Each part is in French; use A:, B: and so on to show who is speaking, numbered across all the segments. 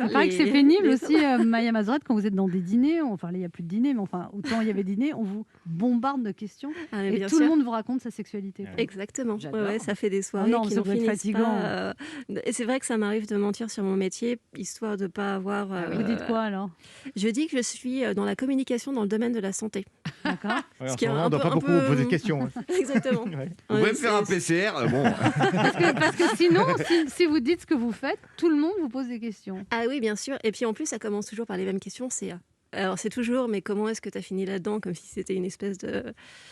A: Il paraît que c'est pénible aussi, Maya Mazorette, quand vous êtes dans des dîners, enfin là il n'y a plus de dîner, mais enfin autant il y avait dîner, on vous bombarde de questions
B: Ah mais
A: et
B: bien
A: tout le
B: sûr.
A: monde vous raconte sa sexualité,
C: Ah
A: quoi.
C: oui.
B: Exactement. Ouais, ouais,
A: J'adore.
B: ça fait des
A: Ah
B: soirées
A: non,
B: qui
A: ça
B: n'en
A: doit être
B: finissent
A: fatigant.
B: pas, et c'est vrai que ça m'arrive de mentir sur mon métier, histoire de pas avoir,
C: Ah oui.
A: Vous dites quoi alors?
B: je dis que je suis, dans la communication dans le domaine de la santé.
A: D'accord.
C: Ouais,
B: Ce
C: en
B: qui
C: ce
B: est
C: moment, on
B: un
C: ne doit
B: peu
C: pas
B: un
C: beaucoup vous poser de
B: peu
C: questions.
B: exactement.
C: Ouais.
D: Vous
B: Ouais,
D: pouvez me faire un
B: c'est
D: PCR, bon.
A: Parce que sinon, si vous dites ce que vous faites, tout le monde vous pose des questions.
B: ah oui, bien sûr et puis en plus, ça commence toujours par les mêmes questions, alors c'est toujours: «Mais comment est-ce que tu as fini là-dedans?» comme si c'était une espèce de,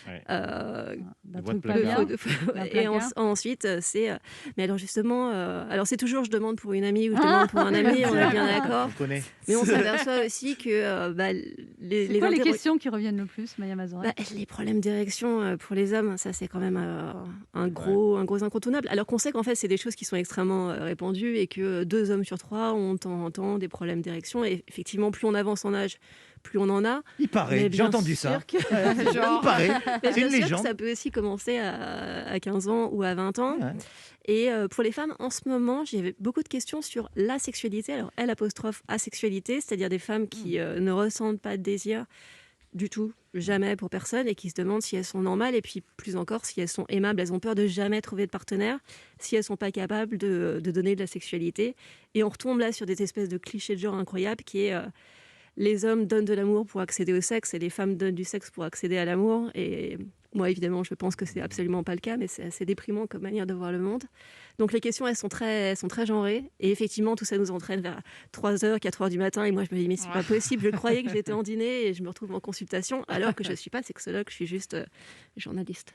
C: Ouais.
A: D'un
C: Boîte
A: truc pas
C: placard.
A: bien,
B: de faux
A: d'un
B: et
A: placard.
B: ensuite, c'est: «Mais alors justement, alors c'est toujours je demande pour une amie ou je demande pour un ami, on est bien d'accord».
C: On connaît.
B: Mais on s'aperçoit aussi que, bah,
A: C'est
B: les
A: quoi les
B: interro
A: questions qui reviennent le plus, Maya Mazorette?
B: bah, les problèmes d'érection, pour les hommes, ça c'est quand même, un
C: Ouais.
B: gros incontournable. Alors qu'on sait qu'en fait, c'est des choses qui sont extrêmement, répandues et que 2 hommes sur 3 ont de temps en temps des problèmes d'érection et effectivement, plus on avance en âge, plus on en a.
C: Il paraît,
B: Mais
C: j'ai
B: bien
C: entendu ça.
B: sûr que
C: Il paraît,
B: mais
C: c'est
B: bien
C: une
B: sûr que
C: légende.
B: ça peut aussi commencer à 15 ans ou à 20 ans
C: Ouais.
B: et pour les femmes, en ce moment, j'avais beaucoup de questions sur la sexualité. Alors L apostrophe asexualité, c'est-à-dire des femmes qui, ne ressentent pas de désir du tout, jamais pour personne et qui se demandent si elles sont normales et puis plus encore si elles sont aimables. Elles ont peur de jamais trouver de partenaire si elles sont pas capables de donner de la sexualité. Et on retombe là sur des espèces de clichés de genre incroyables qui est les hommes donnent de l'amour pour accéder au sexe et les femmes donnent du sexe pour accéder à l'amour. Et moi, évidemment, je pense que c'est absolument pas le cas, mais c'est assez déprimant comme manière de voir le monde. Donc les questions, elles sont très genrées. Et effectivement, tout ça nous entraîne vers 3 heures, 4 heures du matin. Et moi, je me dis, mais c'est pas possible. Je croyais que j'étais en dîner et je me retrouve en consultation alors que je suis pas sexologue, je suis juste journaliste.